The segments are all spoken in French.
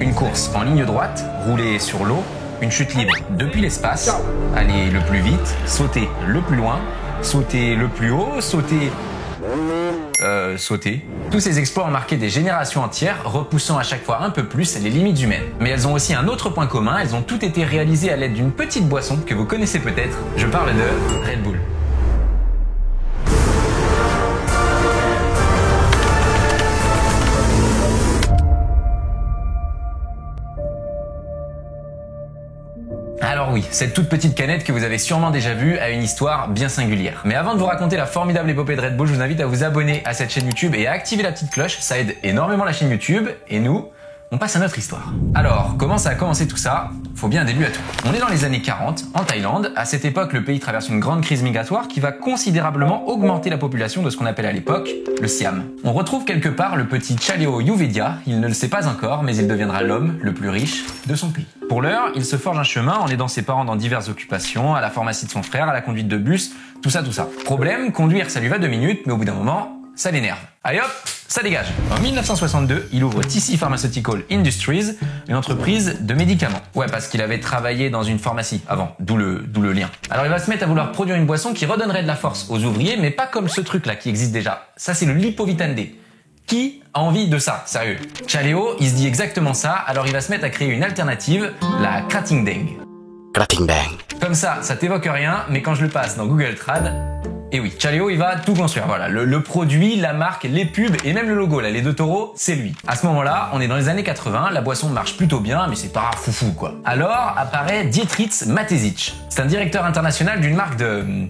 Une course en ligne droite, rouler sur l'eau, une chute libre depuis l'espace, aller le plus vite, sauter le plus loin, sauter le plus haut, sauter... Tous ces exploits ont marqué des générations entières, repoussant à chaque fois un peu plus les limites humaines. Mais elles ont aussi un autre point commun, elles ont toutes été réalisées à l'aide d'une petite boisson que vous connaissez peut-être. Je parle de Red Bull. Alors oui, cette toute petite canette que vous avez sûrement déjà vue a une histoire bien singulière. Mais avant de vous raconter la formidable épopée de Red Bull, je vous invite à vous abonner à cette chaîne YouTube et à activer la petite cloche, ça aide énormément la chaîne YouTube, et nous, on passe à notre histoire. Alors, comment ça a commencé tout ça? Faut bien un début à tout. On est dans les années 40, en Thaïlande. À cette époque, le pays traverse une grande crise migratoire qui va considérablement augmenter la population de ce qu'on appelle à l'époque le Siam. On retrouve quelque part le petit Chaleo Yuvedia, il ne le sait pas encore, mais il deviendra l'homme le plus riche de son pays. Pour l'heure, il se forge un chemin en aidant ses parents dans diverses occupations, à la pharmacie de son frère, à la conduite de bus, tout ça. Problème, conduire ça lui va 2 minutes, mais au bout d'un moment, ça l'énerve. Allez hop, ça dégage. En 1962, il ouvre TC Pharmaceutical Industries, une entreprise de médicaments. Ouais, parce qu'il avait travaillé dans une pharmacie avant, d'où le lien. Alors il va se mettre à vouloir produire une boisson qui redonnerait de la force aux ouvriers, mais pas comme ce truc-là qui existe déjà. Ça, c'est le Lipovitan D. Qui a envie de ça, sérieux? Chaleo, il se dit exactement ça, alors il va se mettre à créer une alternative, la Krating Deng. Krating Deng. Comme ça t'évoque rien, mais quand je le passe dans Google Trad, et oui, Chaleo, il va tout construire. Voilà, le produit, la marque, les pubs et même le logo, là, les 2 taureaux, c'est lui. À ce moment-là, on est dans les années 80, la boisson marche plutôt bien, mais c'est pas foufou, quoi. Alors apparaît Dietrich Matezic. C'est un directeur international d'une marque de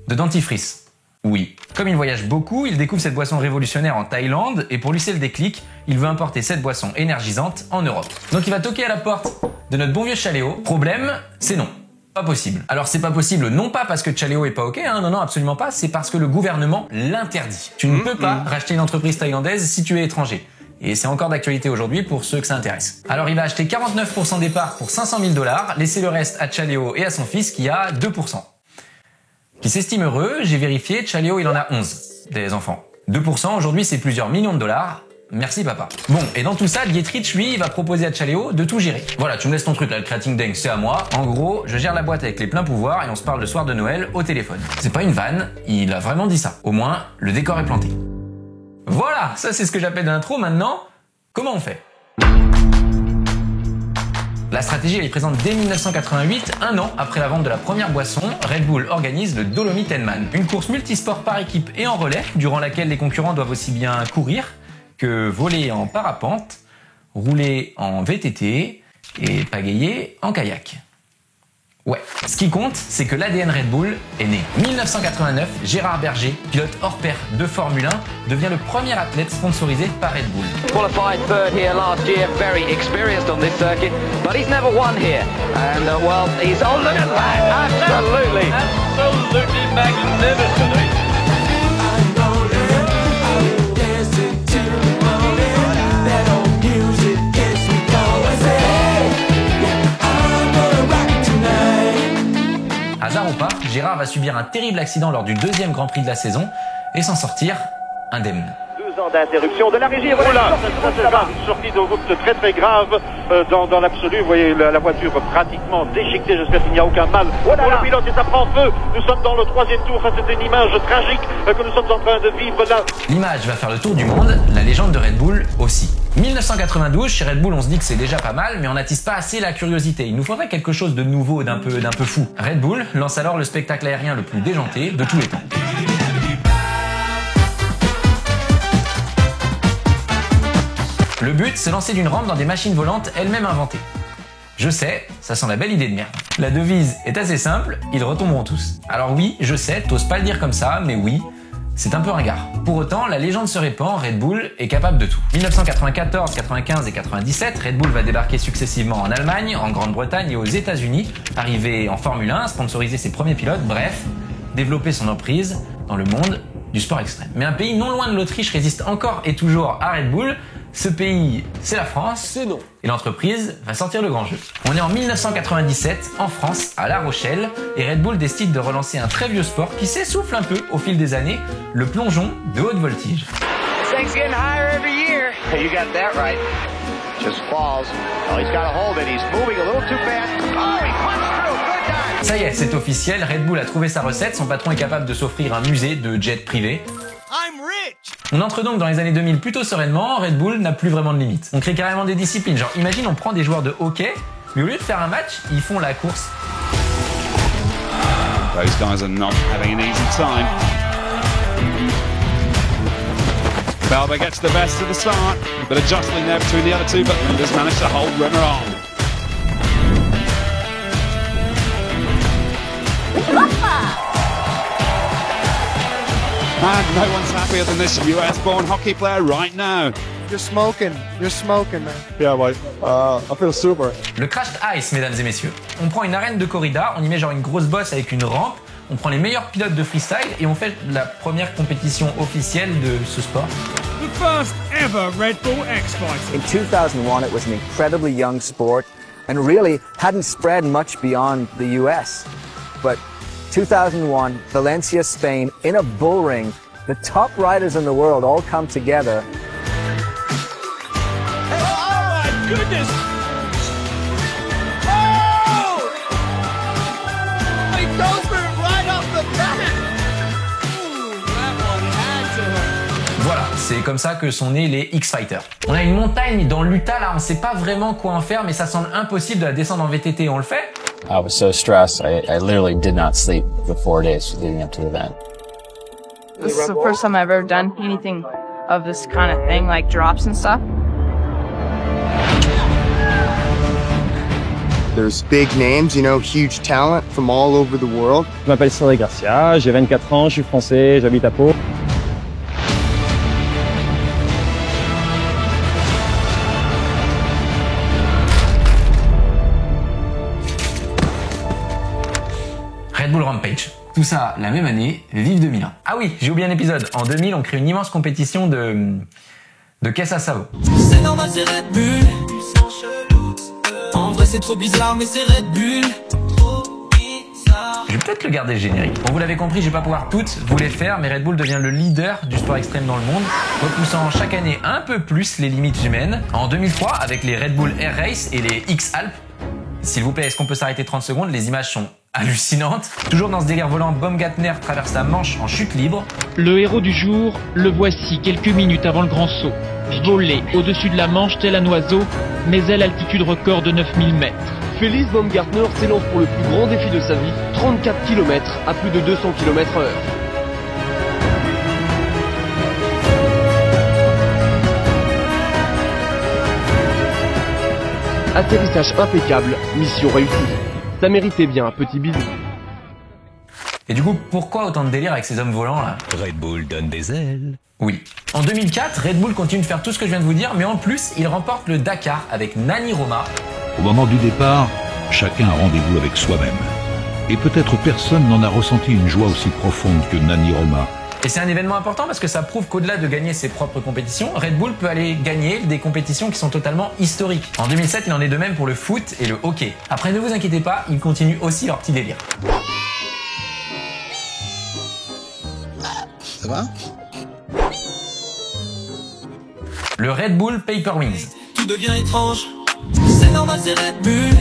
dentifrice. Oui. Comme il voyage beaucoup, il découvre cette boisson révolutionnaire en Thaïlande et pour lui c'est le déclic, il veut importer cette boisson énergisante en Europe. Donc il va toquer à la porte de notre bon vieux Chaleo. Problème, c'est non. Pas possible. Alors c'est pas possible non pas parce que Chaleo est pas ok, hein, non absolument pas, c'est parce que le gouvernement l'interdit. Tu ne peux pas racheter une entreprise thaïlandaise si tu es étranger. Et c'est encore d'actualité aujourd'hui pour ceux que ça intéresse. Alors il va acheter 49% des parts pour 500 000 $, laisser le reste à Chaleo et à son fils qui a 2%. Qui s'estime heureux, j'ai vérifié, Chaleo il en a 11 des enfants. 2% aujourd'hui c'est plusieurs millions de dollars. Merci papa. Bon, et dans tout ça, Dietrich, lui, il va proposer à Chaleo de tout gérer. Voilà, tu me laisses ton truc là, le Krating Deng, c'est à moi. En gros, je gère la boîte avec les pleins pouvoirs et on se parle le soir de Noël au téléphone. C'est pas une vanne, il a vraiment dit ça. Au moins, le décor est planté. Voilà, ça c'est ce que j'appelle l'intro. Maintenant, comment on fait? La stratégie elle est présente dès 1988, un an après la vente de la première boisson, Red Bull organise le Dolomite Tenman, une course multisport par équipe et en relais, durant laquelle les concurrents doivent aussi bien courir que voler en parapente, rouler en VTT et pagayer en kayak. Ouais, ce qui compte, c'est que l'ADN Red Bull est né. 1989, Gérard Berger, pilote hors pair de Formule 1, devient le premier athlète sponsorisé par Red Bull. Qualified third here last year, very experienced on this circuit, but he's never won here. And well, he's oh look at that, absolutely magnificent. Hasard ou pas, Gérard va subir un terrible accident lors du 2e Grand Prix de la saison et s'en sortir indemne. 2 ans d'interruption de la régie. Voilà, ça va. Une sortie de route très grave dans l'absolu. Vous voyez la voiture pratiquement déchiquetée. J'espère qu'il n'y a aucun mal pour le pilote et ça prend feu. Nous sommes dans le 3e tour. C'est une image tragique que nous sommes en train de vivre là. L'image va faire le tour du monde, la légende de Red Bull aussi. 1992, chez Red Bull, on se dit que c'est déjà pas mal, mais on n'attise pas assez la curiosité. Il nous faudrait quelque chose de nouveau, d'un peu fou. Red Bull lance alors le spectacle aérien le plus déjanté de tous les temps. Le but, c'est lancer d'une rampe dans des machines volantes elles-mêmes inventées. Je sais, ça sent la belle idée de merde. La devise est assez simple, ils retomberont tous. Alors oui, je sais, t'oses pas le dire comme ça, mais oui, c'est un peu ringard. Pour autant, la légende se répand, Red Bull est capable de tout. 1994, 95 et 97, Red Bull va débarquer successivement en Allemagne, en Grande-Bretagne et aux États-Unis, arriver en Formule 1, sponsoriser ses premiers pilotes, bref, développer son emprise dans le monde du sport extrême. Mais un pays non loin de l'Autriche résiste encore et toujours à Red Bull. Ce pays, c'est la France. C'est non. Et l'entreprise va sortir le grand jeu. On est en 1997, en France, à La Rochelle, et Red Bull décide de relancer un très vieux sport qui s'essouffle un peu au fil des années, le plongeon de haute voltige. Just falls. Oh, he's got a hold it. He's moving a little too fast. Oh, he punched through. Good dive. Ça y est, c'est officiel, Red Bull a trouvé sa recette, son patron est capable de s'offrir un musée de jets privés. I'm rich. On entre donc dans les années 2000 plutôt sereinement, Red Bull n'a plus vraiment de limites. On crée carrément des disciplines, genre imagine on prend des joueurs de hockey, mais au lieu de faire un match, ils font la course. Those guys are not having an easy time. Balba gets the best of the start, but a jostling there between the other two, but Linda's managed to hold Renner on. And no one's happier than this US-born hockey player right now. You're smoking, man. Yeah, mate. I feel super. Le crashed ice, mesdames et messieurs. On prend une arène de corrida, on y met genre une grosse bosse avec une rampe, on prend les meilleurs pilotes de freestyle et on fait la première compétition officielle de ce sport. The first ever Red Bull X-Fighter. In 2001, it was an incredibly young sport and really hadn't spread much beyond the US. But 2001, Valencia, Spain, in a bull ring, the top riders in the world all come together. Oh my goodness! Oh! He goes for it right off the bat! Ooh, that one had to hurt. Voilà, c'est comme ça que sont nés les X-Fighters. On a une montagne dans l'Utah là, on sait pas vraiment quoi en faire, mais ça semble impossible de la descendre en VTT, on le fait? I was so stressed, I literally did not sleep for 4 days leading up to the event. This is the first time I've ever done anything of this kind of thing, like drops and stuff. There's big names, you know, huge talent from all over the world. Je m'appelle Cédric Garcia, j'ai 24 ans, je suis français, j'habite à Pau. Red Bull Rampage. Tout ça la même année, vive 2001. Ah oui, j'ai oublié un épisode. En 2000, on crée une immense compétition de caisse à savon. C'est normal, c'est Red Bull. En vrai, c'est trop bizarre, mais c'est Red Bull. Trop bizarre. Je vais peut-être le garder le générique. Bon, vous l'avez compris, je vais pas pouvoir toutes vous les faire, mais Red Bull devient le leader du sport extrême dans le monde, repoussant chaque année un peu plus les limites humaines. En 2003, avec les Red Bull Air Race et les X-Alpes. S'il vous plaît, est-ce qu'on peut s'arrêter 30 secondes? Les images sont hallucinantes. Toujours dans ce délire volant, Baumgartner traverse la Manche en chute libre. Le héros du jour, le voici quelques minutes avant le grand saut. Volé au-dessus de la Manche tel un oiseau, mais à l'altitude record de 9000 mètres. Félix Baumgartner s'élance pour le plus grand défi de sa vie, 34 km à plus de 200 km/h. Atterrissage impeccable, mission réussie. Ça méritait bien un petit bisou. Et du coup, pourquoi autant de délire avec ces hommes volants là? Red Bull donne des ailes. Oui. En 2004, Red Bull continue de faire tout ce que je viens de vous dire, mais en plus, il remporte le Dakar avec Nani Roma. Au moment du départ, chacun a rendez-vous avec soi-même. Et peut-être personne n'en a ressenti une joie aussi profonde que Nani Roma. Et c'est un événement important parce que ça prouve qu'au-delà de gagner ses propres compétitions, Red Bull peut aller gagner des compétitions qui sont totalement historiques. En 2007, il en est de même pour le foot et le hockey. Après, ne vous inquiétez pas, ils continuent aussi leur petit délire. Ça va? Le Red Bull Paper Wings. Tout devient étrange. C'est normal, c'est Red Bull.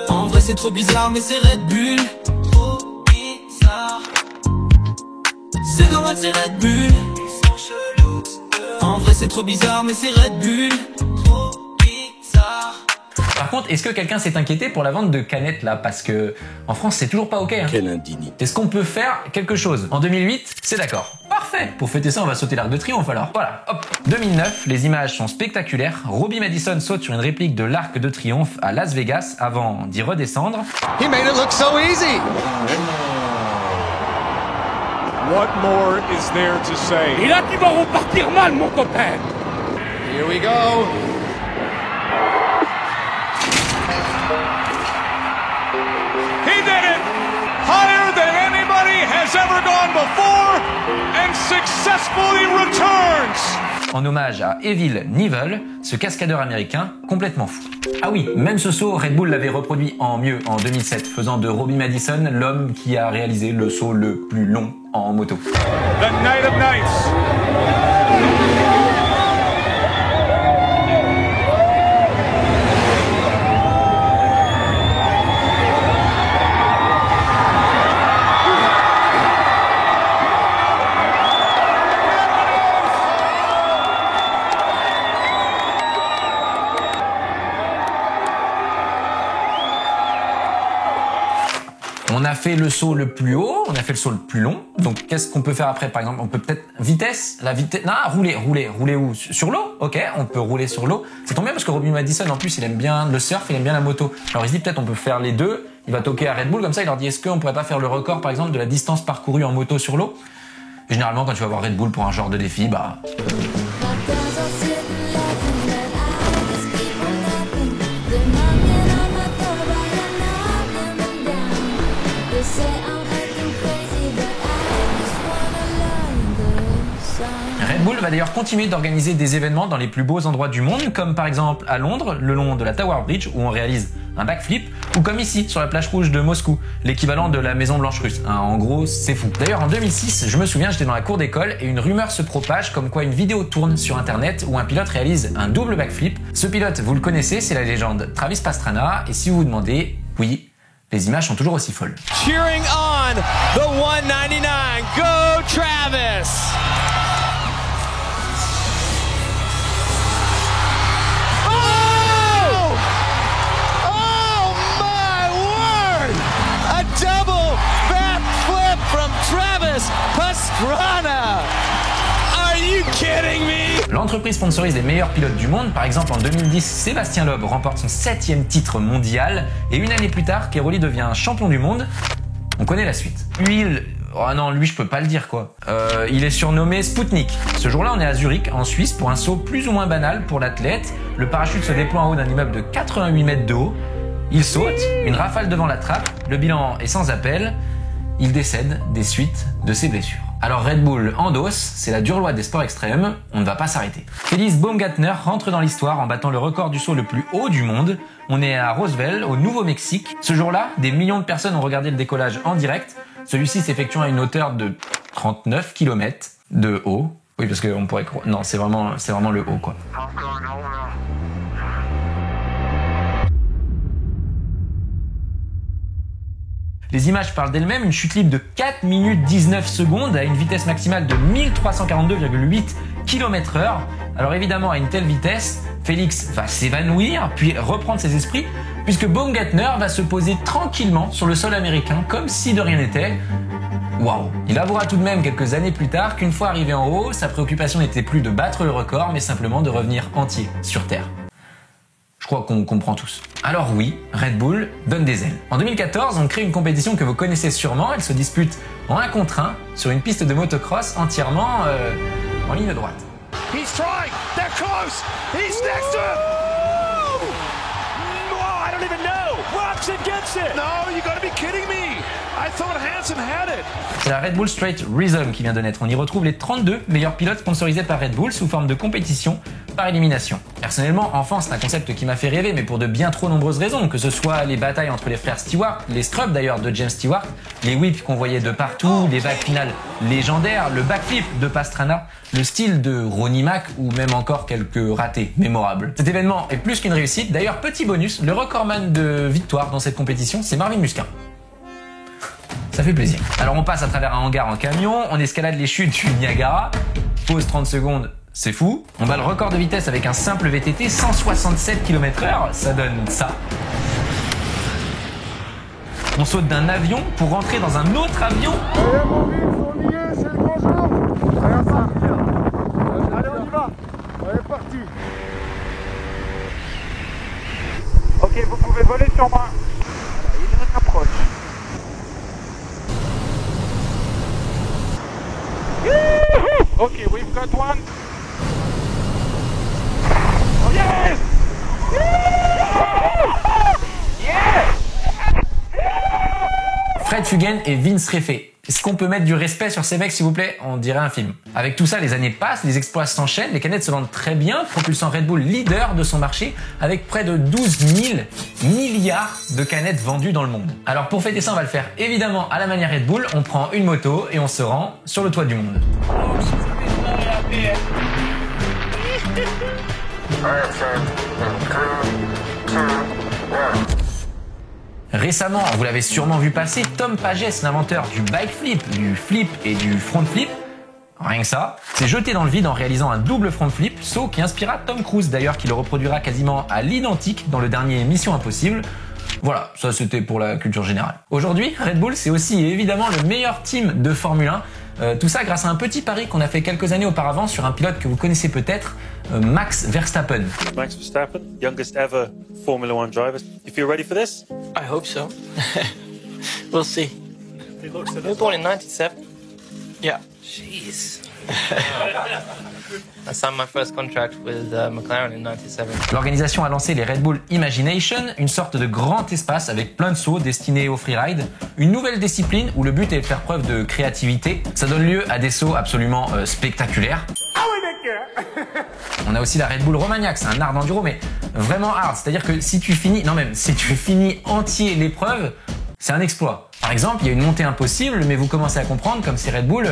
En vrai, c'est trop bizarre, mais c'est Red Bull. Trop bizarre. C'est normal, c'est Red Bull. En vrai, c'est trop bizarre, mais c'est Red Bull. Trop bizarre. Par contre, est-ce que quelqu'un s'est inquiété pour la vente de canettes là? Parce que en France, c'est toujours pas ok. Hein. Quelle indignité. Est-ce qu'on peut faire quelque chose? En 2008, c'est d'accord. Parfait. Pour fêter ça, on va sauter l'Arc de Triomphe alors. Voilà, hop. 2009, les images sont spectaculaires. Robbie Madison saute sur une réplique de l'Arc de Triomphe à Las Vegas avant d'y redescendre. He made it look so easy. What more is there to say? Et là, tu vas repartir mal, mon copain. Here we go. He did it! Higher than anybody has ever gone before and successfully returns! En hommage à Evil Knievel, ce cascadeur américain complètement fou. Ah oui, même ce saut, Red Bull l'avait reproduit en mieux en 2007, faisant de Robbie Madison l'homme qui a réalisé le saut le plus long en moto. The Night of Nights. On a fait le saut le plus haut, on a fait le saut le plus long. Donc qu'est-ce qu'on peut faire après? Par exemple, on peut peut-être vitesse, non, rouler où? Sur l'eau? Ok, on peut rouler sur l'eau. Ça tombe bien parce que Robin Madison en plus il aime bien le surf, il aime bien la moto. Alors il se dit peut-être on peut faire les deux. Il va toquer à Red Bull comme ça, il leur dit est-ce qu'on pourrait pas faire le record par exemple de la distance parcourue en moto sur l'eau? Généralement quand tu vas voir Red Bull pour un genre de défi, bah Red Bull va d'ailleurs continuer d'organiser des événements dans les plus beaux endroits du monde, comme par exemple à Londres, le long de la Tower Bridge, où on réalise un backflip, ou comme ici, sur la plage rouge de Moscou, l'équivalent de la Maison Blanche russe. En gros, c'est fou. D'ailleurs, en 2006, je me souviens, j'étais dans la cour d'école et une rumeur se propage comme quoi une vidéo tourne sur Internet où un pilote réalise un double backflip. Ce pilote, vous le connaissez, c'est la légende Travis Pastrana, et si vous vous demandez, oui, les images sont toujours aussi folles. Cheering on the 199. Go Travis! Double backflip from Travis Pastrana. Are you kidding me? L'entreprise sponsorise les meilleurs pilotes du monde. Par exemple, en 2010, Sébastien Loeb remporte son 7e titre mondial. Et une année plus tard, Cairoli devient champion du monde. On connaît la suite. Oh non, lui je peux pas le dire quoi. Il est surnommé Spoutnik. Ce jour-là, on est à Zurich, en Suisse, pour un saut plus ou moins banal pour l'athlète. Le parachute se déploie en haut d'un immeuble de 88 mètres de haut. Il saute, une rafale devant la trappe, le bilan est sans appel, il décède des suites de ses blessures. Alors Red Bull endosse, c'est la dure loi des sports extrêmes, on ne va pas s'arrêter. Felix Baumgartner rentre dans l'histoire en battant le record du saut le plus haut du monde. On est à Roswell, au Nouveau-Mexique. Ce jour-là, des millions de personnes ont regardé le décollage en direct. Celui-ci s'effectuant à une hauteur de 39 km de haut. Oui, parce qu'on pourrait croire... Non, c'est vraiment le haut, quoi. Les images parlent d'elles-mêmes, une chute libre de 4 minutes 19 secondes à une vitesse maximale de 1342,8 km/h. Alors évidemment, à une telle vitesse, Félix va s'évanouir, puis reprendre ses esprits, puisque Baumgartner va se poser tranquillement sur le sol américain, comme si de rien n'était. Waouh! Il avouera tout de même quelques années plus tard qu'une fois arrivé en haut, sa préoccupation n'était plus de battre le record, mais simplement de revenir entier sur Terre. Je crois qu'on comprend tous. Alors oui, Red Bull donne des ailes. En 2014, on crée une compétition que vous connaissez sûrement. Elle se dispute en 1 contre 1 sur une piste de motocross entièrement en ligne droite. He's trying. They're close. He's next to him. Whoa, I don't even know. Roczen gets it. No, you gotta be kidding me. I thought Hansen had it. C'est la Red Bull Straight Rhythm qui vient de naître. On y retrouve les 32 meilleurs pilotes sponsorisés par Red Bull sous forme de compétition par élimination. Personnellement, enfant, c'est un concept qui m'a fait rêver, mais pour de bien trop nombreuses raisons, que ce soit les batailles entre les frères Stewart, les scrubs d'ailleurs de James Stewart, les whips qu'on voyait de partout, les vagues finales légendaires, le backflip de Pastrana, le style de Ronnie Mac ou même encore quelques ratés mémorables. Cet événement est plus qu'une réussite. D'ailleurs, petit bonus, le recordman de victoire dans cette compétition, c'est Marvin Musquin. Ça fait plaisir. Alors on passe à travers un hangar en camion, on escalade les chutes du Niagara, pause 30 secondes, c'est fou. On bat le record de vitesse avec un simple VTT, 167 km/h, ça donne ça. On saute d'un avion pour rentrer dans un autre avion. Allez, on y va. On est parti. Ok, vous pouvez voler sur moi. Voilà, il nous approche. Okay, we've got one. Oh, yes! Yes! Fred Fugen et Vince Reffé. Est-ce qu'on peut mettre du respect sur ces mecs, s'il vous plaît? On dirait un film. Avec tout ça, les années passent, les exploits s'enchaînent, les canettes se vendent très bien, propulsant Red Bull leader de son marché, avec près de 12 000 milliards de canettes vendues dans le monde. Alors pour fêter ça, on va le faire évidemment à la manière Red Bull. On prend une moto et on se rend sur le toit du monde. Récemment, vous l'avez sûrement vu passer, Tom Pages, l'inventeur du bike flip, du flip et du front flip, rien que ça, s'est jeté dans le vide en réalisant un double front flip, saut qui inspira Tom Cruise d'ailleurs, qui le reproduira quasiment à l'identique dans le dernier Mission Impossible. Voilà, ça c'était pour la culture générale. Aujourd'hui, Red Bull, c'est aussi évidemment le meilleur team de Formule 1. Tout ça grâce à un petit pari qu'on a fait quelques années auparavant sur un pilote que vous connaissez peut-être, Max Verstappen. Max Verstappen, youngest ever Formula 1 driver. You feel ready for this? I hope so. We'll see. We were born in 97. Yeah. Jeez. I signed my first contract with McLaren in 97. L'organisation a lancé les Red Bull Imagination, une sorte de grand espace avec plein de sauts destinés au freeride, une nouvelle discipline où le but est de faire preuve de créativité. Ça donne lieu à des sauts absolument spectaculaires. On a aussi la Red Bull Romagnac, c'est un art d'enduro mais vraiment hard, c'est-à-dire que si tu finis entier l'épreuve, c'est un exploit. Par exemple, il y a une montée impossible, mais vous commencez à comprendre comme c'est Red Bull,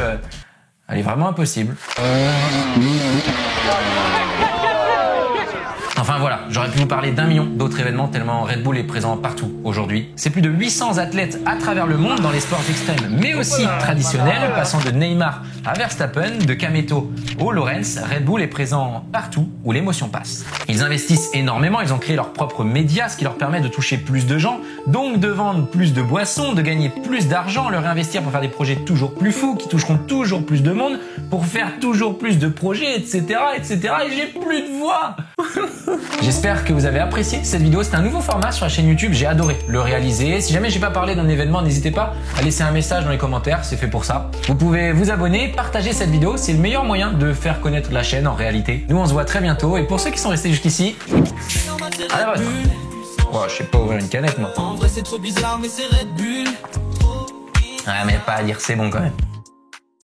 elle est vraiment impossible. Enfin voilà, j'aurais pu vous parler d'un million d'autres événements tellement Red Bull est présent partout aujourd'hui. C'est plus de 800 athlètes à travers le monde dans les sports extrêmes, mais aussi traditionnels, passant de Neymar à Verstappen, de Kameto au Lawrence. Red Bull est présent partout où l'émotion passe. Ils investissent énormément, ils ont créé leurs propres médias, ce qui leur permet de toucher plus de gens, donc de vendre plus de boissons, de gagner plus d'argent, le réinvestir pour faire des projets toujours plus fous, qui toucheront toujours plus de monde, pour faire toujours plus de projets, etc., etc. Et j'ai plus de voix. J'espère que vous avez apprécié cette vidéo, c'est un nouveau format sur la chaîne YouTube, j'ai adoré le réaliser. Si jamais j'ai pas parlé d'un événement, n'hésitez pas à laisser un message dans les commentaires, c'est fait pour ça. Vous pouvez vous abonner, partager cette vidéo, c'est le meilleur moyen de faire connaître la chaîne en réalité. Nous on se voit très bientôt et pour ceux qui sont restés jusqu'ici, à la vôtre. Oh, je sais pas ouvrir une canette moi. En vrai c'est trop bizarre mais c'est Red Bull. Ouais mais pas à dire c'est bon quand même.